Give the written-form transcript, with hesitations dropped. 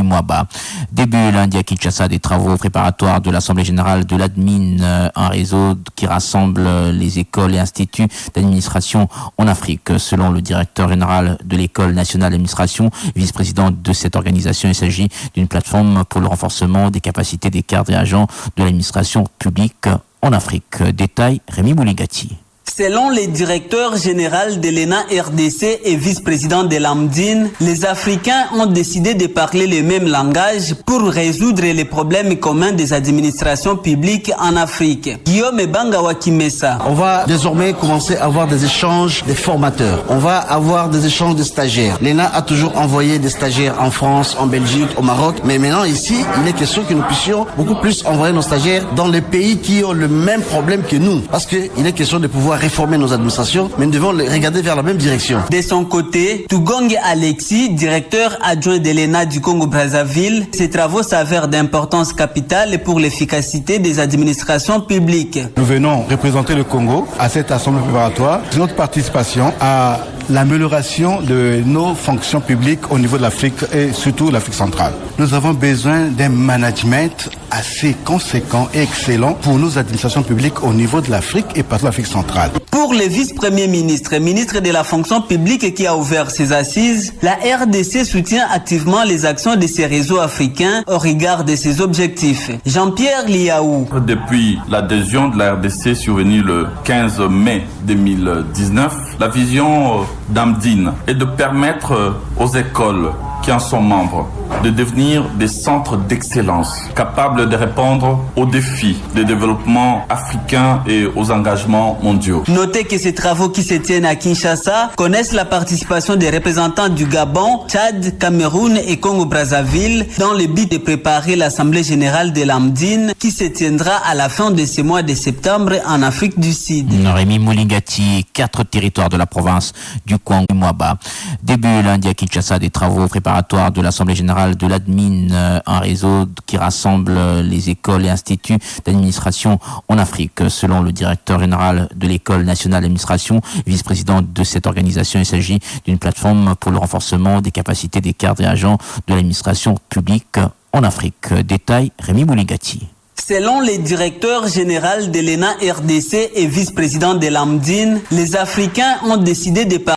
Mwaba. Début lundi à Kinshasa des travaux préparatoires de l'Assemblée générale de l'admin, un réseau qui rassemble les écoles et instituts d'administration en Afrique. Selon le directeur général de l'École nationale d'administration, vice-président de cette organisation, il s'agit d'une plateforme pour le renforcement des capacités des cadres et agents de l'administration publique en Afrique. Détail, Rémi Mouligati. Selon le directeur général de l'ENA RDC et vice-président de l'AMDIN, les Africains ont décidé de parler le même langage pour résoudre les problèmes communs des administrations publiques en Afrique. Guillaume Bangawakimesa. On va désormais commencer à avoir des échanges des formateurs. On va avoir des échanges de stagiaires. L'ENA a toujours envoyé des stagiaires en France, en Belgique, au Maroc. Mais maintenant ici, il est question que nous puissions beaucoup plus envoyer nos stagiaires dans les pays qui ont le même problème que nous. Parce qu'il est question de pouvoir réformer nos administrations, mais nous devons les regarder vers la même direction. De son côté, Tugonge Alexis, directeur adjoint de l'ENA du Congo-Brazzaville, ces travaux s'avèrent d'importance capitale pour l'efficacité des administrations publiques. Nous venons représenter le Congo à cette assemblée préparatoire. C'est notre participation à l'amélioration de nos fonctions publiques au niveau de l'Afrique et surtout l'Afrique centrale. Nous avons besoin d'un management assez conséquent et excellent pour nos administrations publiques au niveau de l'Afrique et partout l'Afrique centrale. Pour le vice-premier ministre, ministre de la fonction publique qui a ouvert ses assises, la RDC soutient activement les actions de ces réseaux africains au regard de ses objectifs. Jean-Pierre Liaou. Depuis l'adhésion de la RDC survenue le 15 mai 2019, la vision d'AMDIN est de permettre aux écoles qui en sont membres de devenir des centres d'excellence capables de répondre aux défis de développement africain et aux engagements mondiaux. Notez que ces travaux qui se tiennent à Kinshasa connaissent la participation des représentants du Gabon, Tchad, Cameroun et Congo-Brazzaville dans le but de préparer l'Assemblée générale de l'AMDIN qui se tiendra à la fin de ce mois de septembre en Afrique du Sud. Rémi Mouligati, 4 territoires de la province du Congo-Mwaba. Début lundi à Kinshasa des travaux préparatoires de l'Assemblée générale de l'admin, un réseau qui rassemble les écoles et instituts d'administration en Afrique. Selon le directeur général de l'École nationale d'administration, vice-président de cette organisation, il s'agit d'une plateforme pour le renforcement des capacités des cadres et agents de l'administration publique en Afrique. Détail, Rémi Mouligati. Selon le directeur général de l'ENA RDC et vice-président de l'AMDIN, les Africains ont décidé de